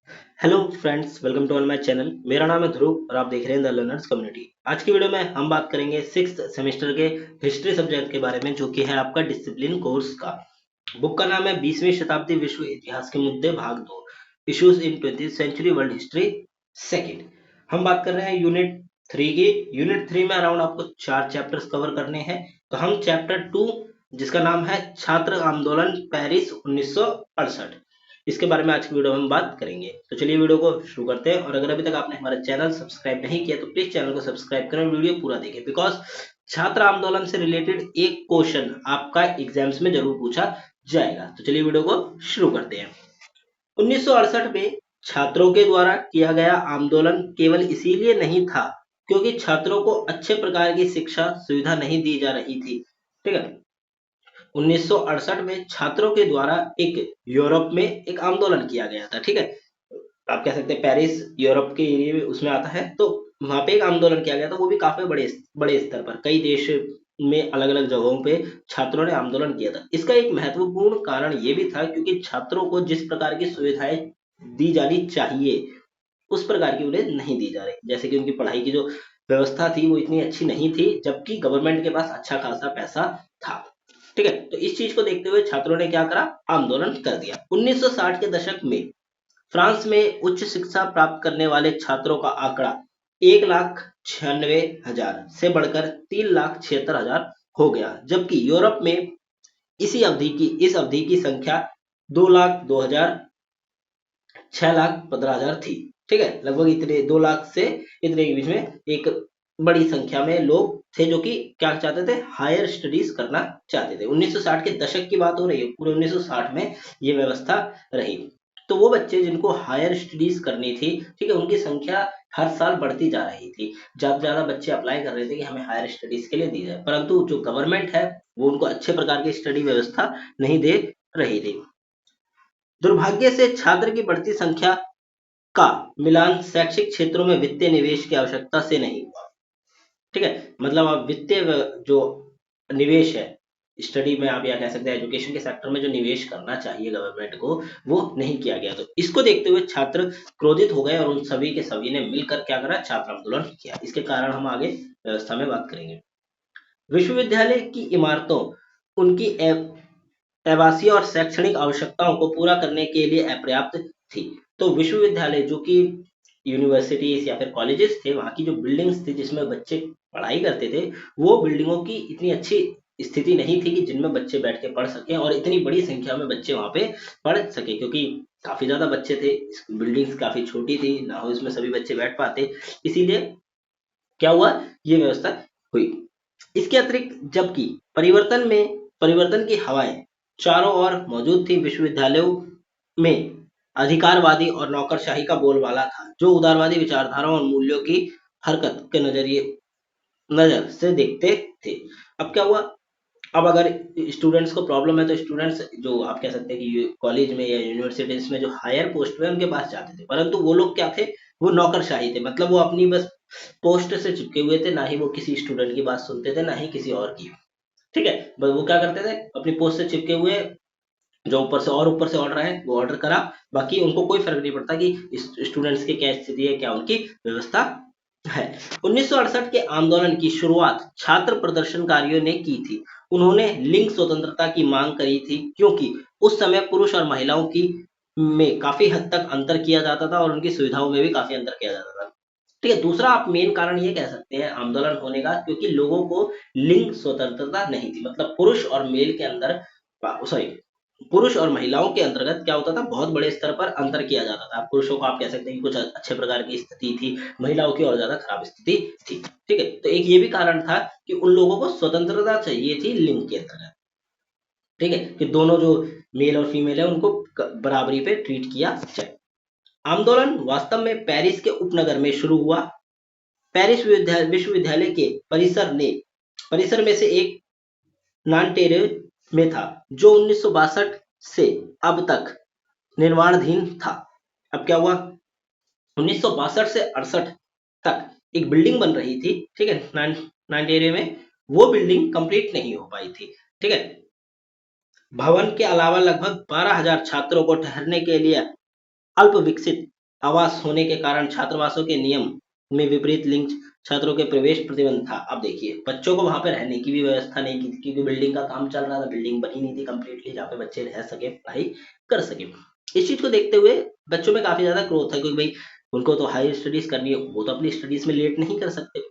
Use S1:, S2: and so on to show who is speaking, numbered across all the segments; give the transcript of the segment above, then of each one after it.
S1: Hello friends, welcome to on my channel. मेरा नाम है ध्रुव और आप देख रहे हैं द लर्नर्स कम्युनिटी। आज की वीडियो में हम बात करेंगे सिक्स सेमेस्टर के हिस्ट्री सब्जेक्ट के बारे में, जो कि है आपका डिसिप्लिन कोर्स का। बुक का नाम है 20वीं शताब्दी विश्व इतिहास के मुद्दे भाग 2, issues in 20th century world history second. हम बात कर रहे हैं यूनिट 3 की। यूनिट 3 में अराउंड आपको 4 चैप्टर्स कवर करने हैं। तो हम चैप्टर 2, जिसका नाम है छात्र आंदोलन पेरिस 1968, इसके बारे में आज की वीडियो में हम बात करेंगे। तो चलिए वीडियो को शुरू करते हैं। और अगर अभी तक आपने हमारा चैनल सब्सक्राइब नहीं किया तो प्लीज चैनल को सब्सक्राइब करें और वीडियो पूरा देखें, बिकॉज छात्र आंदोलन से रिलेटेड एक क्वेश्चन आपका एग्जाम्स में जरूर पूछा जाएगा। तो चलिए वीडियो को शुरू करते हैं। 1968 में छात्रों के द्वारा किया गया आंदोलन केवल इसीलिए नहीं था क्योंकि छात्रों को अच्छे प्रकार की शिक्षा सुविधा नहीं दी जा रही थी। ठीक है, 1968 में छात्रों के द्वारा एक यूरोप में एक आंदोलन किया गया था। ठीक है, आप कह सकते हैं पेरिस यूरोप के एरिया में उसमें आता है। तो वहां पे एक आंदोलन किया गया था, वो भी काफी बड़े बड़े स्तर पर, कई देश में अलग अलग जगहों पे छात्रों ने आंदोलन किया था। इसका एक महत्वपूर्ण कारण ये भी था क्योंकि छात्रों को जिस प्रकार की सुविधाएं दी जानी चाहिए उस प्रकार की उन्हें नहीं दी जा रही। जैसे कि उनकी पढ़ाई की जो व्यवस्था थी वो इतनी अच्छी नहीं थी, जबकि गवर्नमेंट के पास अच्छा खासा पैसा था। ठीक है, तो इस चीज को देखते हुए छात्रों ने क्या करा, आंदोलन कर दिया। 1960 के दशक में फ्रांस में उच्च शिक्षा प्राप्त करने वाले छात्रों का आंकड़ा 1,96,000 से बढ़कर 3,76,000 हो गया, जबकि यूरोप में इस अवधि की संख्या 2,02,000 6,15,000 थी। ठीक है, लगभग इतने 2 लाख से इतने के बीच में एक बड़ी संख्या में लोग थे जो कि क्या चाहते थे, हायर स्टडीज करना चाहते थे। 1960 के दशक की बात हो रही है, पूरे 1960 में ये व्यवस्था रही। तो वो बच्चे जिनको हायर स्टडीज करनी थी, ठीक है, उनकी संख्या हर साल बढ़ती जा रही थी। ज्यादा से ज्यादा बच्चे अप्लाई कर रहे थे कि हमें हायर स्टडीज के लिए दी जाए, परंतु जो गवर्नमेंट है वो उनको अच्छे प्रकार की स्टडी व्यवस्था नहीं दे रही थी। दुर्भाग्य से छात्र की बढ़ती संख्या का मिलान शैक्षिक क्षेत्रों में वित्तीय निवेश की आवश्यकता से नहीं हुआ। ठीक है, मतलब आप वित्तीय जो निवेश है स्टडी में, आप या कह सकते हैं एजुकेशन के सेक्टर में जो निवेश करना चाहिए गवर्नमेंट को, वो नहीं किया गया। तो इसको देखते हुए छात्र क्रोधित हो गए और उन सभी के सभी ने मिलकर क्या करा, छात्र आंदोलन किया। इसके कारण हम आगे व्यवस्था में बात करेंगे। विश्वविद्यालय की इमारतों उनकी आवासीय और शैक्षणिक आवश्यकताओं को पूरा करने के लिए अपर्याप्त थी। तो विश्वविद्यालय जो कि यूनिवर्सिटीज या फिर कॉलेजेस थे, वहां की जो बिल्डिंग्स थी जिसमें बच्चे पढ़ाई करते थे, वो बिल्डिंगों की इतनी अच्छी स्थिति नहीं थी कि जिनमें बच्चे बैठ के पढ़ सके और इतनी बड़ी संख्या में बच्चे वहां पे पढ़ सके, क्योंकि काफी ज्यादा बच्चे थे, बिल्डिंग्स काफी छोटी थी, ना हो इसमें सभी बच्चे बैठ पाते। इसीलिए क्या हुआ, ये व्यवस्था हुई। इसके अतिरिक्त जबकि परिवर्तन की हवाएं चारों ओर मौजूद थी, विश्वविद्यालयों में अधिकारवादी और नौकरशाही का बोलबाला था, जो उदारवादी विचारधाराओं और मूल्यों की हरकत के नजर से देखते थे। अब क्या हुआ, अब अगर स्टूडेंट्स को प्रॉब्लम है तो स्टूडेंट्स जो आप कह सकते हैं कि कॉलेज में या यूनिवर्सिटीज में जो हायर पोस्ट पे उनके पास जाते थे, परंतु वो लोग क्या थे, वो नौकरशाही थे। मतलब वो अपनी बस पोस्ट से चिपके हुए थे, ना ही वो किसी स्टूडेंट की बात सुनते थे ना ही किसी और की। ठीक है, बस वो क्या करते थे, अपनी पोस्ट से चिपके हुए, जो ऊपर से ऑर्डर है वो ऑर्डर करा, बाकी उनको कोई फर्क नहीं पड़ता कि स्टूडेंट्स की क्या स्थिति है, क्या उनकी व्यवस्था है। 1968 के आंदोलन की शुरुआत छात्र प्रदर्शनकारियों ने की थी। उन्होंने लिंग स्वतंत्रता की मांग करी थी, क्योंकि उस समय पुरुष और महिलाओं की में काफी हद तक अंतर किया जाता था और उनकी सुविधाओं में भी काफी अंतर किया जाता था। ठीक है, दूसरा आप मेन कारण ये कह सकते हैं आंदोलन होने का, क्योंकि लोगों को लिंग स्वतंत्रता नहीं थी। मतलब पुरुष और मेल के अंदर, सॉरी, पुरुष और महिलाओं के अंतर्गत क्या होता था, बहुत बड़े स्तर पर अंतर किया जाता था। पुरुषों को आप कह सकते हैं कि कुछ अच्छे प्रकार की स्थिति थी, महिलाओं की और ज्यादा खराब स्थिति थी। ठीक है, तो एक ये भी कारण था कि उन लोगों को स्वतंत्रता चाहिए थी लिंग के अंतर्गत। ठीक है, कि दोनों जो मेल और फीमेल है उनको बराबरी पे ट्रीट किया जाए। आंदोलन वास्तव में पेरिस के उपनगर में शुरू हुआ। पेरिस विश्वविद्यालय के परिसर में से एक नानटेरे में था, जो 1962 से अब तक निर्माणाधीन था। अब क्या हुआ, 1962 से 68 तक एक बिल्डिंग बन रही थी। ठीक है, नानटेरे में वो बिल्डिंग कंप्लीट नहीं हो पाई थी। ठीक है, भवन के अलावा लगभग 12,000 छात्रों को ठहरने के लिए अल्प विकसित आवास होने के कारण छात्रावासों के नियम में विपरीत लिंग छात्रों के प्रवेश प्रतिबंध था। अब देखिए, बच्चों को वहां पे रहने की भी व्यवस्था नहीं की थी, क्योंकि बिल्डिंग का काम चल रहा था, बिल्डिंग बनी नहीं थी कंप्लीटली जहाँ पे बच्चे रह सके, पढ़ाई कर सके। इस चीज को देखते हुए बच्चों में काफी ज्यादा क्रोध था, क्योंकि भाई उनको तो हायर स्टडीज करनी है, वो तो अपनी स्टडीज में लेट नहीं कर सकते।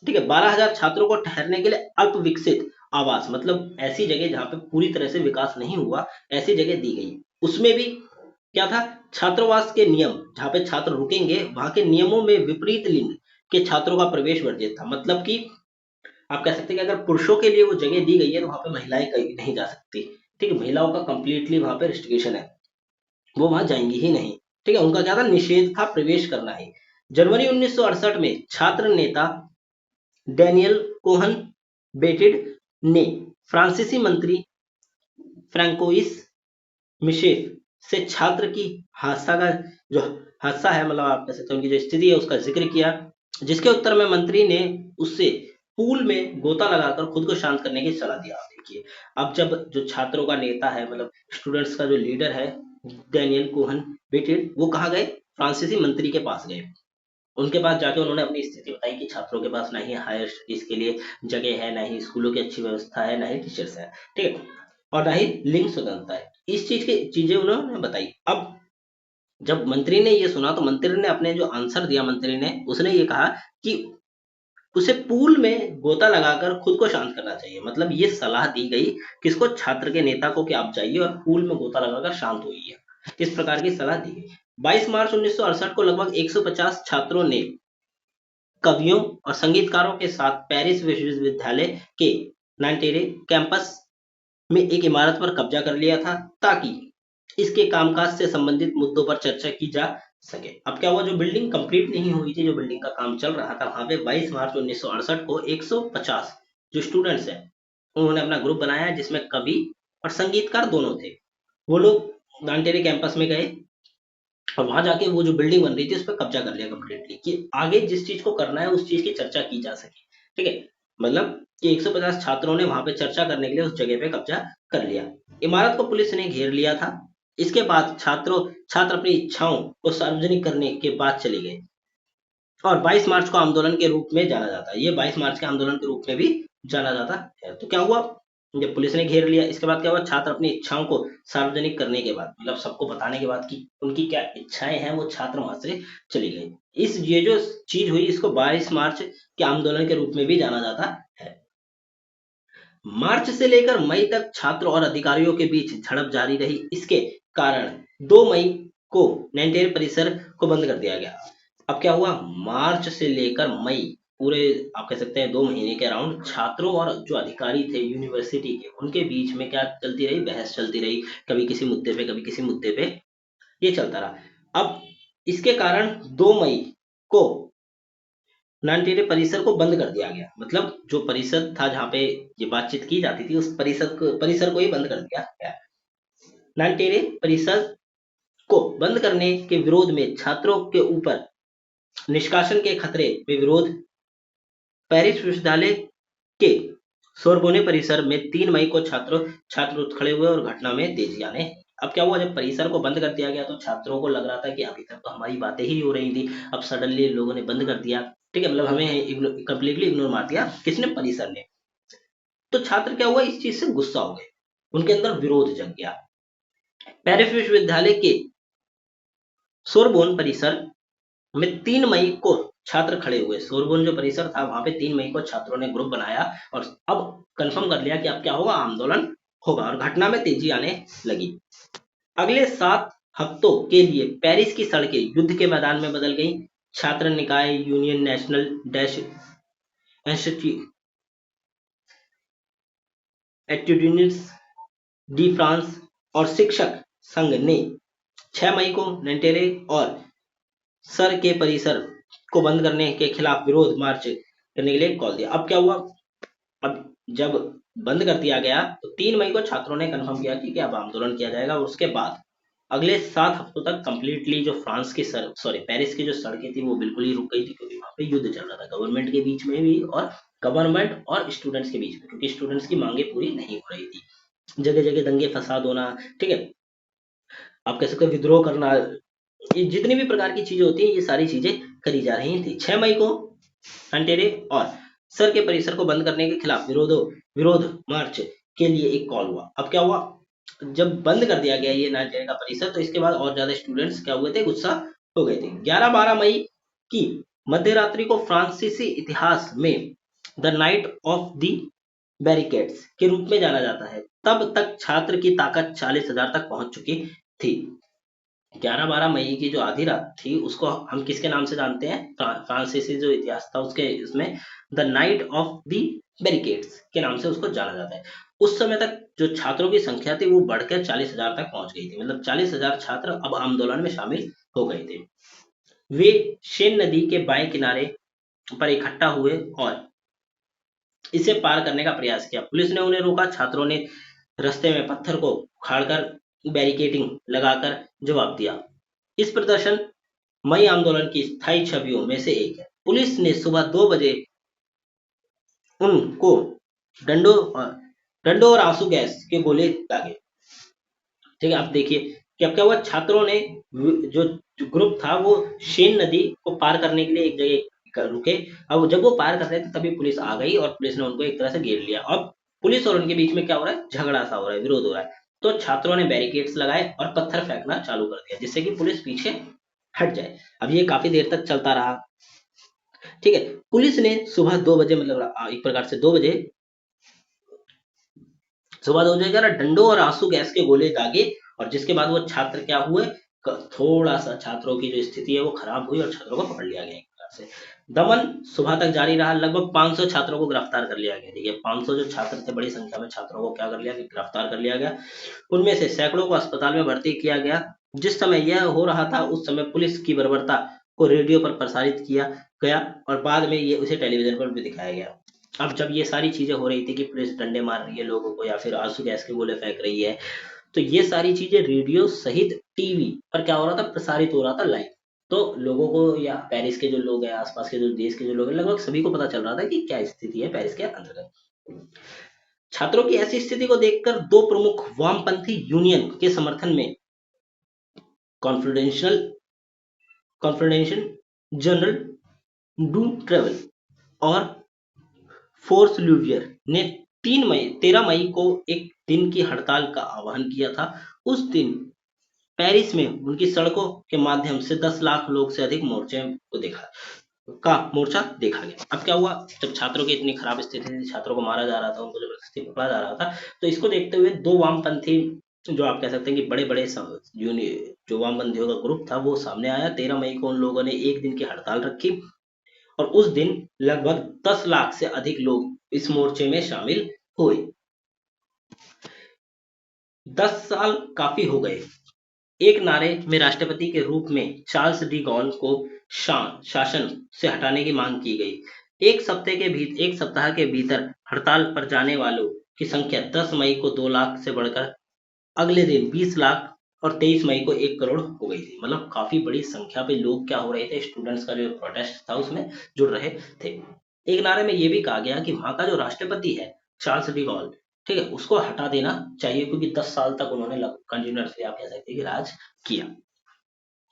S1: ठीक है, 12,000 छात्रों को ठहरने के लिए अल्प विकसित आवास, मतलब ऐसी जगह जहाँ पे पूरी तरह से विकास नहीं हुआ, ऐसी जगह दी गई। उसमें भी क्या था, छात्रावास के नियम, जहाँ पे छात्र रुकेंगे वहां के नियमों में विपरीत लिंग के छात्रों का प्रवेश वर्जित था। मतलब कि आप कह सकते हैं कि अगर पुरुषों के लिए वो जगह दी गई है तो वहां पे महिलाएं कहीं नहीं जा सकती। ठीक है, महिलाओं का कंप्लीटली वहां पे रिस्ट्रिक्शन है, वो वहां जाएंगी ही नहीं। ठीक है, उनका क्या था, निषेध था प्रवेश करना ही। जनवरी 1968 में छात्र नेता डैनियल कोहन बेटिड ने फ्रांसीसी मंत्री फ्रैंकोइस मिशेल से छात्र की हादसा का जो हादसा है, मतलब आप कह सकते हैं उनकी जो स्थिति है उसका जिक्र किया, जिसके उत्तर में मंत्री ने उससे पूल में गोता लगाकर खुद को शांत करने की सलाह दिया। आप देखिए, अब जब जो छात्रों का नेता है, मतलब स्टूडेंट्स का जो लीडर है डैनियल कोहन बेटेड, वो कहाँ गए, फ्रांसीसी मंत्री के पास गए। उनके पास जाके उन्होंने अपनी स्थिति बताई कि छात्रों के पास ना ही हायर स्टडीज के लिए जगह है, ना ही स्कूलों की अच्छी व्यवस्था है, ना ही टीचर्स है। ठीक है, और ना ही लिंग स्वतंत्रता है। इस चीज की चीजें उन्होंने बताई। अब जब मंत्री ने ये सुना तो मंत्री ने अपने जो आंसर दिया, मंत्री ने उसने ये कहा कि उसे पूल में गोता लगाकर खुद को शांत करना चाहिए। मतलब ये सलाह दी गई किसको, छात्र के नेता को, कि आप जाइए और पूल में गोता लगाकर शांत होइए। इस प्रकार की सलाह दी गई। 22 मार्च 1968 को लगभग 150 छात्रों ने कवियों और संगीतकारों के साथ पेरिस विश्वविद्यालय के नांटेरे कैंपस में एक इमारत पर कब्जा कर लिया था, ताकि इसके कामकाज से संबंधित मुद्दों पर चर्चा की जा सके। अब क्या हुआ, जो बिल्डिंग कंप्लीट नहीं हुई थी, जो बिल्डिंग का काम चल रहा था, वहां पे 22 मार्च 1968 को 150 जो स्टूडेंट्स हैं उन्होंने अपना ग्रुप बनाया, जिसमें कवि और संगीतकार दोनों थे। वो लोग नांटेरे कैंपस में गए और वहां जाके वो जो बिल्डिंग बन रही थी उस पर कब्जा कर लिया कंप्लीटली, कि आगे जिस चीज को करना है उस चीज की चर्चा की जा सके। ठीक है, मतलब कि 150 छात्रों ने वहां पे चर्चा करने के लिए उस जगह पे कब्जा कर लिया। इमारत को पुलिस ने घेर लिया था। इसके बाद छात्र अपनी इच्छाओं को सार्वजनिक करने के बाद चले गए, और 22 मार्च को आंदोलन के रूप में जाना जाता है। ये 22 मार्च के आंदोलन के रूप में भी जाना जाता है। तो क्या हुआ, जब पुलिस ने घेर लिया, इसके बाद क्या हुआ, छात्र अपनी इच्छाओं को सार्वजनिक करने के बाद, मतलब सबको बताने के बाद कि उनकी क्या इच्छाएं हैं, वो छात्र वहां से चले गए। ये जो चीज हुई, इसको 22 मार्च के आंदोलन के रूप में भी जाना जाता है। मार्च से लेकर मई तक छात्र और अधिकारियों के बीच झड़प जारी रही। इसके कारण 2 मई को नैंटेर परिसर को बंद कर दिया गया। अब क्या हुआ, मार्च से लेकर मई, पूरे आप कह सकते हैं 2 महीने के अराउंड छात्रों और जो अधिकारी थे यूनिवर्सिटी के, उनके बीच में क्या चलती रही, बहस चलती रही, कभी किसी मुद्दे पे, कभी किसी मुद्दे पे, ये चलता रहा। अब इसके कारण 2 मई को नानटेरे परिसर को बंद कर दिया गया। मतलब जो परिषद था जहाँ पे ये बातचीत की जाती थी, उस परिसर को ही बंद कर दिया गया। नानटेरे परिसर को बंद करने के विरोध में छात्रों के ऊपर निष्कासन के खतरे में विरोध पेरिस विश्वविद्यालय के सोरबोने परिसर में 3 मई को छात्र उठ खड़े हुए और घटना में तेजी आने। अब क्या हुआ, जब परिसर को बंद कर दिया गया तो छात्रों को लग रहा था कि अभी तक तो हमारी बातें ही हो रही थी, अब सडनली लोगों ने बंद कर दिया। ठीक है, मतलब हमें कंप्लीटली इग्नोर मार दिया, किसने, परिसर ने। तो छात्र क्या हुआ, इस चीज से गुस्सा हो गए, उनके अंदर विरोध जग गया। पेरिस विश्वविद्यालय के सोरबोन परिसर में 3 मई को छात्र खड़े हुए। सोरबोन जो परिसर था वहां पे 3 मई को छात्रों ने ग्रुप बनाया और अब कंफर्म कर लिया कि अब क्या होगा, आंदोलन होगा, और घटना में तेजी आने लगी। अगले 7 हफ्तों के लिए पेरिस की सड़कें युद्ध के मैदान में बदल गई। छात्र निकाय यूनियन, नेशनल डैश एट्यूडिनिट्स डी फ्रांस और शिक्षक संघ ने 6 मई को नंटेरे और सर के परिसर को बंद करने के खिलाफ विरोध मार्च करने के लिए कॉल दिया। अब क्या हुआ, अब जब बंद कर दिया गया तो 3 मई को छात्रों ने कंफर्म किया कि अब आंदोलन किया जाएगा, और उसके बाद अगले 7 हफ्तों तक कंप्लीटली जो फ्रांस की पेरिस की जो सड़कें थी वो बिल्कुल ही रुक गई थी, क्योंकि वहां पे युद्ध चल रहा था गवर्नमेंट के बीच में भी और गवर्नमेंट और स्टूडेंट्स के बीच में, क्योंकि स्टूडेंट्स की मांगे पूरी नहीं हो रही थी। जगह जगह दंगे फसाद होना, ठीक है, आप कह सकते हो विद्रोह करना, ये जितनी भी प्रकार की चीजें होती है ये सारी चीजें करी जा रही थी। 6 मई को अंटेरे और सर के परिसर को बंद करने के खिलाफ विरोध मार्च के लिए एक कॉल हुआ। अब क्या हुआ, जब बंद कर दिया गया ये नाइजीरिया का परिसर तो इसके बाद और ज्यादा स्टूडेंट्स क्या हुए थे, गुस्सा हो गए थे। 11-12 मई की मध्यरात्रि को फ्रांसीसी इतिहास में the night of the barricades के रूप में जाना जाता है। तब तक छात्र की ताकत 40,000 तक पहुंच चुकी थी। 11-12 मई की जो आधी रात थी उसको हम किसके नाम से जानते हैं, फ्रांसीसी जो इतिहास था उसके इसमें the night of the barricades के नाम से उसको जाना जाता है। उस समय तक जो छात्रों की संख्या थी वो बढ़कर 40,000 तक पहुंच गई थी, मतलब 40,000 छात्र अब आंदोलन में शामिल हो गए थे। वे शेन नदी के बाएं किनारे पर इकट्ठा हुए और इसे पार करने का प्रयास किया। पुलिस ने उन्हें रोका, छात्रों ने रास्ते में पत्थर को उखाड़कर बैरिकेडिंग लगाकर जवाब दिया। इस प्रदर्शन मई आंदोलन की स्थायी छवियों में से एक है। पुलिस ने सुबह 2 बजे उनको डंडों और आंसू गैस के गोले दागे। ठीक है, अब देखिए कि अब क्या हुआ, छात्रों ने जो ग्रुप था वो शेन नदी को पार करने के लिए एक जगह रुके। अब जब वो पार कर रहे थे तभी पुलिस आ गई और पुलिस ने उनको एक तरह से घेर लिया। अब पुलिस और उनके बीच में क्या हो रहा है, झगड़ा सा हो रहा है, विरोध हो रहा है। तो छात्रों ने बैरिकेड्स लगाए और पत्थर फेंकना चालू कर दिया जिससे कि पुलिस पीछे हट जाए। अब ये काफी देर तक चलता रहा। ठीक है, पुलिस ने सुबह 2 बजे मतलब एक प्रकार से 2 बजे सुबह 2 बजे क्या डंडों और आंसू गैस के गोले दागे और जिसके बाद वो छात्र क्या हुए, थोड़ा सा छात्रों की जो स्थिति है वो खराब हुई और छात्रों को पकड़ लिया गया एक प्रकार से। दमन सुबह तक जारी रहा। लगभग 500 छात्रों को गिरफ्तार कर लिया गया। देखिए 500 जो छात्र थे, बड़ी संख्या में छात्रों को क्या कर लिया, गिरफ्तार कर लिया गया। उनमें से सैकड़ों को अस्पताल में भर्ती किया गया। जिस समय यह हो रहा था उस समय पुलिस की बर्बरता को रेडियो पर प्रसारित किया गया और बाद में ये उसे टेलीविजन पर भी दिखाया गया। अब जब ये सारी चीजें हो रही थी कि पुलिस डंडे मार रही है लोगों को या फिर आंसू गैस के गोले फेंक रही है, तो ये सारी चीजें रेडियो सहित टीवी पर क्या हो रहा था, प्रसारित हो रहा था लाइव। तो लोगों को या पेरिस के जो लोग हैं, आसपास के जो देश के जो लोग हैं, लगभग सभी को पता चल रहा था कि क्या स्थिति है पेरिस के अंतर्गत। छात्रों की ऐसी स्थिति को देखकर दो प्रमुख वामपंथी यूनियन के समर्थन में कॉन्फेडरेशन जनरल डू ट्रेवल और फोर्स लुवियर ने 13 मई को एक दिन की हड़ताल का आह्वान किया था। उस दिन पेरिस में उनकी सड़कों के माध्यम से 10 लाख लोग से अधिक मोर्चा देखा गया। अब क्या हुआ, जब छात्रों की इतनी खराब स्थिति थी, छात्रों को मारा जा रहा था, उनको जबरदस्ती पकड़ा जा रहा था, तो इसको देखते हुए दो वामपंथी जो आप कह सकते हैं कि बड़े बड़े जो वामपंथियों का ग्रुप था वो सामने आया। 13 मई को उन लोगों ने एक दिन की हड़ताल रखी और उस दिन लगभग 10 लाख से अधिक लोग इस मोर्चे में शामिल हुए। 10 साल काफी हो गए। एक नारे में राष्ट्रपति के रूप में चार्ल्स डी गॉल को शासन से हटाने की मांग की गई। एक सप्ताह के भीतर हड़ताल पर जाने वालों की संख्या 10 मई को 2 लाख से बढ़कर अगले दिन 20 लाख और 23 मई को 1 करोड़ हो गई थी। मतलब काफी बड़ी संख्या पे लोग क्या हो रहे थे, स्टूडेंट्स का जो प्रोटेस्ट था उसमें जुड़ रहे थे। एक नारे में ये भी कहा गया कि वहां का जो राष्ट्रपति है चार्ल्स डी गॉल, ठीक है, उसको हटा देना चाहिए क्योंकि 10 साल तक उन्होंने कंटिन्यूअसली आप कह सकते हैं कि राज किया।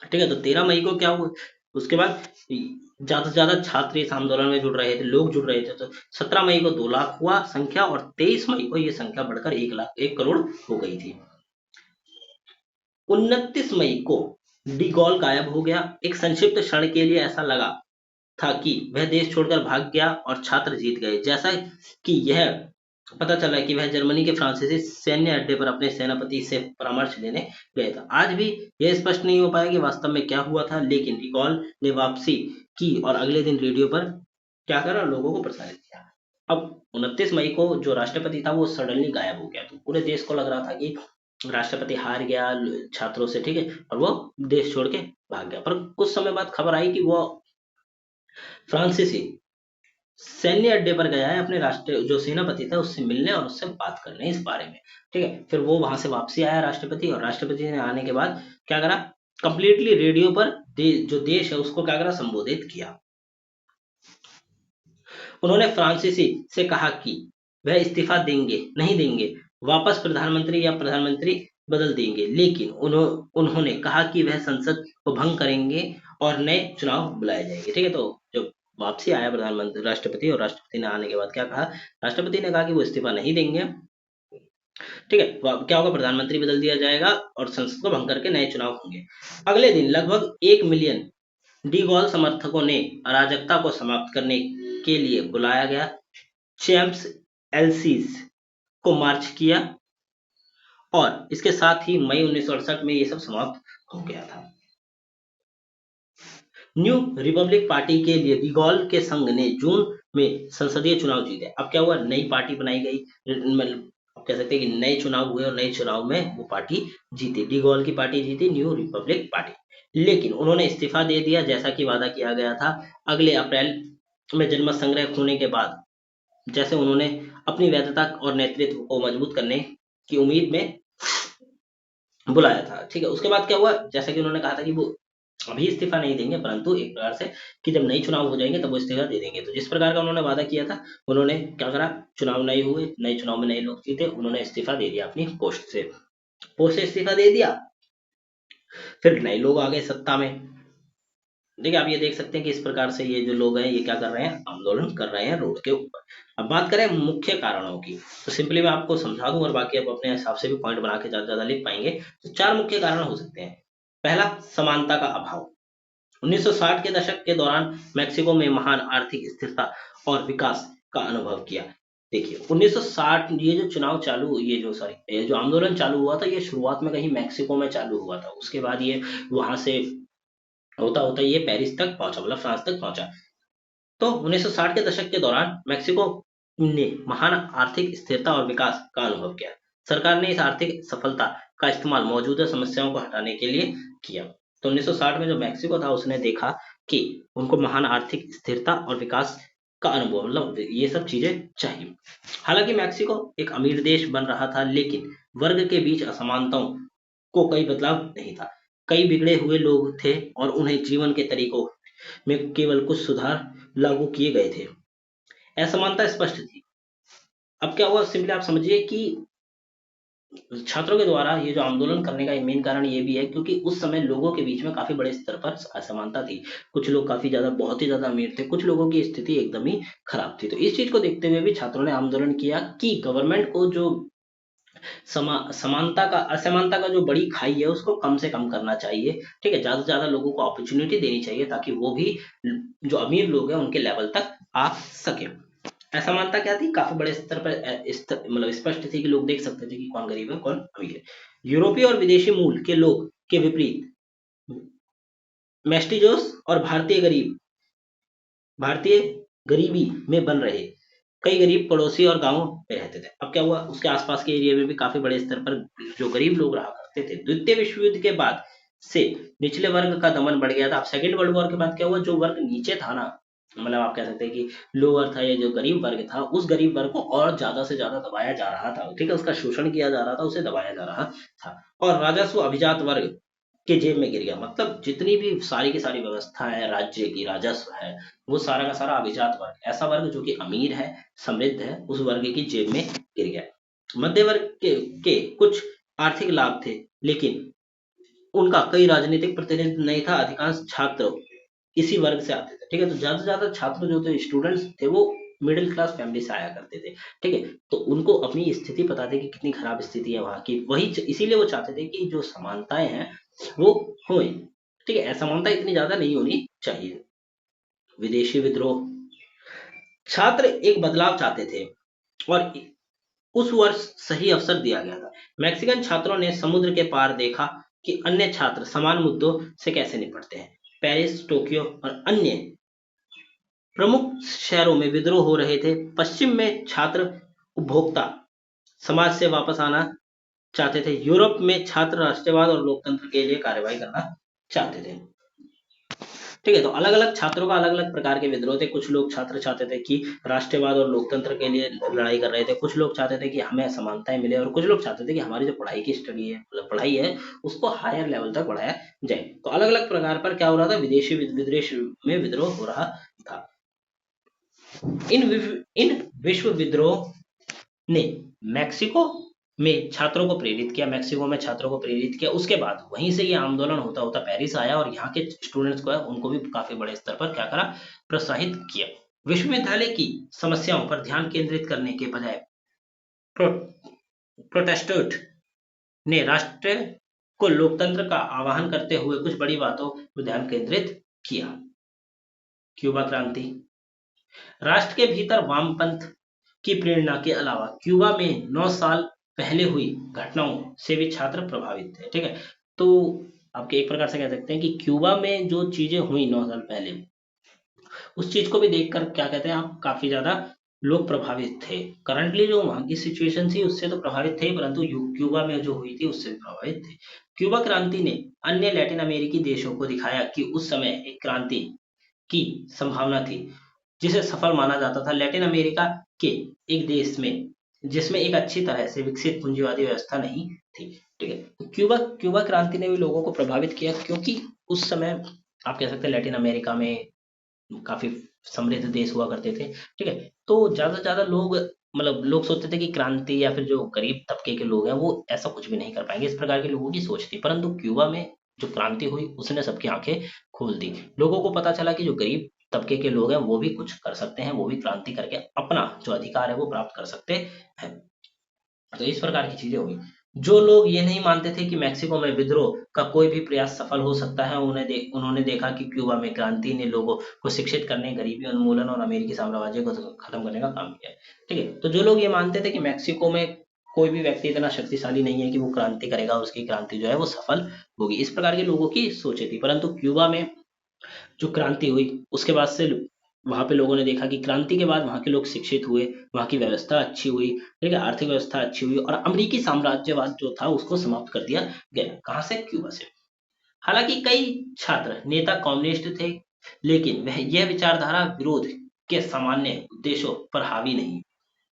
S1: ठीक है, तो 13 मई को क्या हुआ, उसके बाद ज्यादा से ज्यादा छात्र इस आंदोलन में जुड़ रहे थे, लोग जुड़ रहे थे। तो 17 मई को 2 लाख हुआ संख्या और 23 मई को ये संख्या बढ़कर 1 करोड़ हो गई थी। 29 मई को डी गॉल गायब हो गया। एक संक्षिप्त क्षण के लिए ऐसा लगा था कि वह देश छोड़कर भाग गया और छात्र जीत गए, जैसा कि यह पता चला कि वह जर्मनी के फ्रांसीसी सैन्य अड्डे पर अपने सेनापति से परामर्श लेने गया था। आज भी यह स्पष्ट नहीं हो पाया कि वास्तव में क्या हुआ था, लेकिन डी गॉल ने वापसी की और अगले दिन रेडियो पर क्या करा, लोगों को प्रसारित किया। अब 29 मई को जो राष्ट्रपति था वो सडनली गायब हो गया, तो पूरे देश को लग रहा था कि राष्ट्रपति हार गया छात्रों से, ठीक है, और वो देश छोड़ के भाग गया। पर कुछ समय बाद खबर आई कि वो फ्रांसीसी सैन्य अड्डे पर गया है अपने राष्ट्र जो सेनापति था उससे मिलने और उससे बात करने इस बारे में। ठीक है, फिर वो वहां से वापसी आया राष्ट्रपति, और राष्ट्रपति ने आने के बाद क्या करा, कंप्लीटली रेडियो पर जो देश है उसको क्या करा, संबोधित किया। उन्होंने फ्रांसीसी से कहा कि वह इस्तीफा नहीं देंगे, वापस प्रधानमंत्री बदल देंगे, लेकिन उन्होंने कहा कि वह संसद को भंग करेंगे और नए चुनाव बुलाए जाएंगे। ठीक है, तो जब वापसी आया प्रधानमंत्री राष्ट्रपति, और राष्ट्रपति ने आने के बाद क्या कहा, राष्ट्रपति ने कहा कि वो इस्तीफा नहीं देंगे। ठीक है, तो अब क्या होगा, प्रधानमंत्री बदल दिया जाएगा और संसद को भंग करके नए चुनाव होंगे। अगले दिन लगभग 1 मिलियन डी गॉल समर्थकों ने अराजकता को समाप्त करने के लिए बुलाया गया चैम्प्स एल्सीज को मार्च किया, और इसके साथ ही मई 1968 में ये सब समाप्त हो गया था। न्यू रिपब्लिक पार्टी के लिए डिगॉल के संघ ने जून में संसदीय चुनाव जीते। अब क्या हुआ, नई पार्टी बनाई गई, मतलब आप कह सकते हैं कि नए चुनाव हुए और नए चुनाव में वो पार्टी जीती, डिगॉल की पार्टी जीती, न्यू रिपब्लिक पार्टी। लेकिन उन्होंने इस्तीफा दे दिया जैसा कि वादा किया गया था। अगले अप्रैल में जनमत संग्रह होने के बाद जैसे उन्होंने अपनी वैधता और नेतृत्व को मजबूत करने की उम्मीद में बुलाया था। ठीक है, उसके बाद क्या हुआ, जैसा कि उन्होंने कहा था कि वो अभी इस्तीफा नहीं देंगे, परंतु एक प्रकार से कि जब नई चुनाव हो जाएंगे तब वो इस्तीफा दे देंगे। तो जिस प्रकार का उन्होंने वादा किया था, उन्होंने क्या करा, चुनाव नहीं हुए, नए चुनाव में नए लोग जीते, उन्होंने इस्तीफा दे दिया अपनी पोस्ट से इस्तीफा दे दिया। फिर नए लोग आ गए सत्ता में। देखिए, आप ये देख सकते हैं कि इस प्रकार से ये जो लोग हैं ये क्या कर रहे हैं, आंदोलन कर रहे हैं रोड के ऊपर। अब बात करें मुख्य कारणों की, तो सिंपली मैं आपको समझा दूं और बाकी आप अपने हिसाब से भी पॉइंट बना के ज्यादा ज्यादा लिख पाएंगे। तो 4 मुख्य कारण हो सकते हैं। पहला, समानता का अभाव। 1960 के दशक के दौरान मैक्सिको में महान आर्थिक स्थिरता और विकास का अनुभव किया। देखिए, 1960 ये जो चुनाव चालू, ये जो आंदोलन चालू हुआ था, ये शुरुआत में कहीं मैक्सिको में चालू हुआ था। उसके बाद ये वहां से होता होता ये पेरिस तक पहुंचा, मतलब फ्रांस तक पहुंचा। तो 1960 के दशक के दौरान मैक्सिको ने महान आर्थिक स्थिरता और विकास का अनुभव किया। सरकार ने इस आर्थिक सफलता का इस्तेमाल मौजूदा समस्याओं को हटाने के लिए किया। तो 1960 में जो मैक्सिको था उसने देखा कि उनको महान आर्थिक स्थिरता और विकास का अनुभव, मतलब ये सब चीजें चाहिए। हालांकि मैक्सिको एक अमीर देश बन रहा था, लेकिन वर्ग के बीच असमानताओं को कोई बदलाव नहीं था। कई बिगड़े हुए लोग थे और उन्हें जीवन के तरीकों में केवल कुछ सुधार लागू किए गए थे। असमानता स्पष्ट थी। अब क्या हुआ, सिंपली आप समझिए कि छात्रों के द्वारा ये जो आंदोलन करने का मेन कारण ये भी है क्योंकि उस समय लोगों के बीच में काफी बड़े स्तर पर असमानता थी। कुछ लोग काफी ज्यादा, बहुत ही ज्यादा अमीर थे, कुछ लोगों की स्थिति एकदम ही खराब थी। तो इस चीज को देखते हुए भी छात्रों ने आंदोलन किया कि गवर्नमेंट को जो असमानता का जो बड़ी खाई है उसको कम से कम करना चाहिए। ठीक है, ज्यादा से ज्यादा लोगों को अपॉर्चुनिटी देनी चाहिए ताकि वो भी जो अमीर लोग हैं उनके लेवल तक आ सके। असमानता क्या थी, काफी बड़े स्तर पर मतलब स्पष्ट थी कि लोग देख सकते थे कि कौन गरीब है कौन अमीर है। यूरोपीय और विदेशी मूल के लोग के विपरीत मेस्टिजोस और भारतीय गरीबी में बन रहे कई गरीब पड़ोसी और गांवों में रहते थे। अब क्या हुआ, उसके आसपास के एरिया में भी काफी बड़े स्तर पर जो गरीब लोग रहा करते थे। द्वितीय विश्व युद्ध के बाद से निचले वर्ग का दमन बढ़ गया था। अब सेकेंड वर्ल्ड वॉर के बाद क्या हुआ, जो वर्ग नीचे था ना, मतलब आप कह सकते हैं कि लोअर था, या जो गरीब वर्ग था, उस गरीब वर्ग को और ज्यादा से ज्यादा दबाया जा रहा था। ठीक है, उसका शोषण किया जा रहा था, उसे दबाया जा रहा था, और राजस्व अभिजात वर्ग के जेब में गिर गया। मतलब जितनी भी सारी की सारी व्यवस्था है, राज्य की राजस्व है, वो सारा का सारा अभिजात वर्ग, ऐसा वर्ग जो कि अमीर है, समृद्ध है, उस वर्ग की जेब में गिर गया। मध्य वर्ग के कुछ आर्थिक लाभ थे, लेकिन उनका कई राजनीतिक प्रतिनिधित्व नहीं था। अधिकांश छात्र इसी वर्ग से आते थे। ठीक है, तो ज्यादा से ज्यादा छात्र जो थे, स्टूडेंट्स थे, वो मिडिल क्लास फैमिली से आया करते थे। ठीक है, तो उनको अपनी स्थिति पता थी कि कितनी खराब स्थिति है वहां की, वही इसीलिए वो चाहते थे कि जो समानताएं हैं वो होए। ठीक है, असमानता इतनी ज्यादा नहीं होनी चाहिए। विदेशी विद्रोह, छात्र एक बदलाव चाहते थे और उस वर्ष सही अवसर दिया गया था। मैक्सिकन छात्रों ने समुद्र के पार देखा कि अन्य छात्र समान मुद्दों से कैसे निपटते हैं। पेरिस, टोक्यो और अन्य प्रमुख शहरों में विद्रोह हो रहे थे। पश्चिम में छात्र उपभोक्ता समाज से वापस आना चाहते थे। यूरोप में छात्र राष्ट्रवाद और लोकतंत्र के लिए कार्रवाई करना चाहते थे। ठीक है, तो अलग अलग छात्रों का अलग अलग प्रकार के विद्रोह थे। कुछ लोग छात्र चाहते थे कि राष्ट्रवाद और लोकतंत्र के लिए लड़ाई कर रहे थे, कुछ लोग चाहते थे कि हमें समानताएं मिले, और कुछ लोग चाहते थे कि हमारी जो पढ़ाई की स्टडी है, मतलब पढ़ाई है, उसको हायर लेवल तक बढ़ाया जाए। तो अलग अलग प्रकार पर क्या हो रहा था, विदेशी विदेश में विद्रोह हो रहा था। इन विश्व विद्रोह ने मैक्सिको में छात्रों को प्रेरित किया, मैक्सिको में छात्रों को प्रेरित किया। उसके बाद वहीं से ये आंदोलन होता होता पेरिस आया और यहाँ के स्टूडेंट्स को है उनको भी काफी बड़े स्तर पर क्या करा, प्रोत्साहित किया। विश्वविद्यालय की समस्याओं पर ध्यान केंद्रित करने के बजाय प्रोटेस्टेंट ने राष्ट्र को लोकतंत्र का आह्वान करते हुए कुछ बड़ी बातों पर ध्यान केंद्रित किया। क्यूबा क्रांति, राष्ट्र के भीतर वामपंथ की प्रेरणा के अलावा क्यूबा में 9 साल पहले हुई घटनाओं से भी छात्र प्रभावित थे। ठीक है, तो आपके एक प्रकार से कह सकते हैं कि क्यूबा में जो चीजें हुई 9 साल पहले, उस चीज को भी देखकर क्या कहते हैं आप, काफी ज्यादा लोग प्रभावित थे। करंटली जो वहां की सिचुएशन थी उससे तो प्रभावित थे, परंतु क्यूबा में जो हुई थी उससे भी प्रभावित थे। क्यूबा क्रांति ने अन्य लैटिन अमेरिकी देशों को दिखाया कि उस समय एक क्रांति की संभावना थी जिसे सफल माना जाता था। लैटिन अमेरिका के एक देश में जिसमें एक अच्छी तरह से विकसित पूंजीवादी व्यवस्था नहीं थी। ठीक है, तो क्यूबा क्रांति ने भी लोगों को प्रभावित किया, क्योंकि उस समय आप कह सकते हैं लैटिन अमेरिका में काफी समृद्ध देश हुआ करते थे। ठीक है, तो ज्यादा से ज्यादा लोग, मतलब लोग सोचते थे कि क्रांति या फिर जो गरीब तबके के लोग हैं वो ऐसा कुछ भी नहीं कर पाएंगे, इस प्रकार के लोगों की सोच थी। परंतु क्यूबा में जो क्रांति हुई उसने सबकी आंखें खोल दी। लोगों को पता चला कि जो गरीब तबके के लोग हैं वो भी कुछ कर सकते हैं, वो भी क्रांति करके अपना जो अधिकार है वो प्राप्त कर सकते हैं। तो इस प्रकार की चीजें हुई। जो लोग ये नहीं मानते थे कि मैक्सिको में विद्रोह का कोई भी प्रयास सफल हो सकता है, उन्होंने देखा कि क्यूबा में क्रांति ने लोगों को शिक्षित करने, गरीबी उन्मूलन और अमेरिकी साम्राज्य को खत्म करने का काम किया है। ठीक है, तो जो लोग ये मानते थे कि मैक्सिको में कोई भी व्यक्ति इतना शक्तिशाली नहीं है कि वो क्रांति करेगा, उसकी क्रांति जो है वो सफल होगी, इस प्रकार के लोगों की सोचे थी। परंतु क्यूबा में जो क्रांति हुई उसके बाद से वहां पे लोगों ने देखा कि क्रांति के बाद वहां के लोग शिक्षित हुए, वहां की व्यवस्था अच्छी हुई, ठीक है, आर्थिक व्यवस्था अच्छी हुई और अमेरिकी साम्राज्यवाद जो था उसको समाप्त कर दिया गया। कहां से? क्यूबा से। हालांकि कई छात्र नेता कम्युनिस्ट थे, लेकिन वह यह विचारधारा विरोध के सामान्य उद्देश्यों पर हावी नहीं।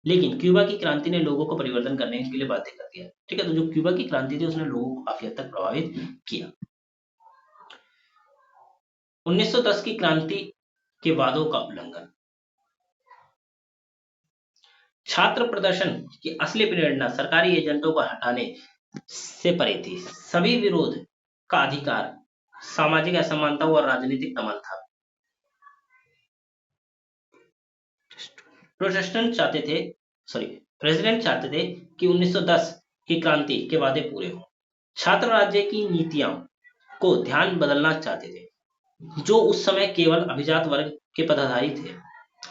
S1: लेकिन क्यूबा की क्रांति ने लोगों को परिवर्तन करने के लिए बाध्य कर दिया। ठीक है, तो जो क्यूबा की क्रांति थी उसने लोगों को काफी हद तक प्रभावित किया। 1910 की क्रांति के वादों का उल्लंघन। छात्र प्रदर्शन की असली प्रेरणा सरकारी एजेंटों को हटाने से परे थी। सभी विरोध का अधिकार सामाजिक असमानता और राजनीतिक दमन था। प्रोटेस्टेंट चाहते थे सॉरी प्रेसिडेंट चाहते थे कि 1910 की क्रांति के वादे पूरे हों। छात्र राज्य की नीतियों को ध्यान बदलना चाहते थे, जो उस समय केवल अभिजात वर्ग के पदाधारी थे,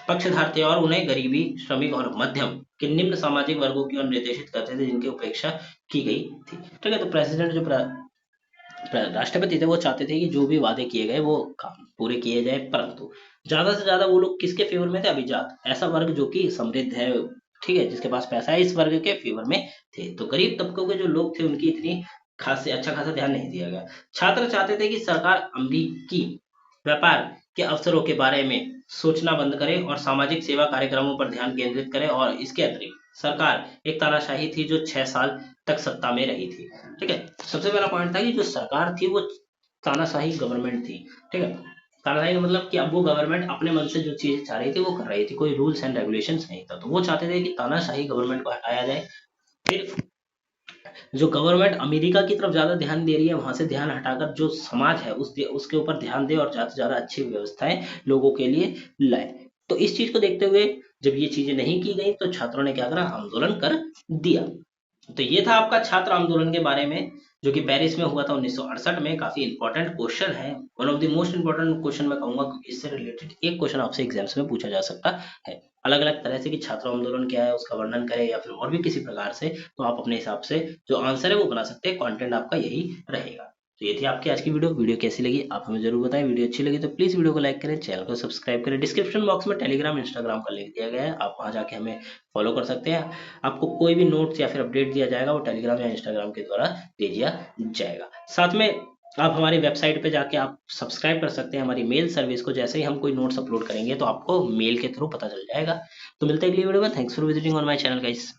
S1: पक्षधर थे और उन्हें गरीबी, श्रमिक और मध्यम के निम्न सामाजिक वर्गों की ओर निर्देशित करते थे जिनकी उपेक्षा की गई थी। ठीक है, तो प्रेसिडेंट जो राष्ट्रपति थे वो चाहते थे कि जो भी वादे किए गए वो काम पूरे किए जाए, परंतु ज्यादा से ज्यादा वो लोग किसके फेवर में थे? अभिजात, ऐसा वर्ग जो कि समृद्ध है, ठीक है, जिसके पास पैसा है, इस वर्ग के फेवर में थे। तो गरीब तबकों के जो लोग थे उनकी इतनी अच्छा खासा ध्यान नहीं दिया गया। छात्र चाहते थे कि सरकार अमेरिकी व्यापार के अवसरों के बारे में सोचना बंद करे और सामाजिक सेवा कार्यक्रमों पर ध्यान केंद्रित करे, और इसके अतिरिक्त सरकार एक तानाशाही थी जो 6 साल तक सत्ता में रही थी। ठीक है, सबसे पहला पॉइंट था कि जो सरकार थी वो तानाशाही गवर्नमेंट थी। ठीक है, तानाशाही का मतलब कि अब वो गवर्नमेंट अपने मन से जो चीजें चाह रही थी वो कर रही थी, कोई रूल्स एंड रेगुलेशंस नहीं था। तो वो चाहते थे कि तानाशाही गवर्नमेंट को हटाया जाए। फिर जो गवर्नमेंट अमेरिका की तरफ ज्यादा ध्यान दे रही है वहां से ध्यान हटाकर जो समाज है उसके ऊपर ध्यान दे और ज्यादा से ज्यादा अच्छी व्यवस्थाएं लोगों के लिए लाए। तो इस चीज को देखते हुए जब ये चीजें नहीं की गई तो छात्रों ने क्या करा? आंदोलन कर दिया। तो ये था आपका छात्र आंदोलन के बारे में जो कि पेरिस में हुआ था 1968 में। काफी इंपॉर्टेंट क्वेश्चन है, one of the most important question मैं कहूंगा, क्योंकि इससे रिलेटेड एक क्वेश्चन आपसे एग्जाम्स में पूछा जा सकता है अलग अलग तरह से कि छात्र आंदोलन क्या है, उसका वर्णन करें या फिर और भी किसी प्रकार से। तो आप अपने हिसाब से जो आंसर है वो बना सकते हैं, कंटेंट आपका यही रहेगा। तो ये थी आपकी आज की वीडियो कैसी लगी आप हमें जरूर बताएं। वीडियो अच्छी लगी तो प्लीज वीडियो को लाइक करें, चैनल को सब्सक्राइब करें। डिस्क्रिप्शन बॉक्स में टेलीग्राम इंस्टाग्राम का लिंक दिया गया है, आप वहां जाके हमें फॉलो कर सकते हैं। आपको कोई भी नोट्स या फिर अपडेट दिया जाएगा वो टेलीग्राम या इंस्टाग्राम के द्वारा दे दिया जाएगा। साथ में आप हमारी वेबसाइट पे जाके आप सब्सक्राइब कर सकते हैं हमारी मेल सर्विस को। जैसे ही हम कोई नोट्स अपलोड करेंगे तो आपको मेल के थ्रू पता चल जाएगा। तो मिलते हैं अगली वीडियो में। Thanks for visiting on my channel guys.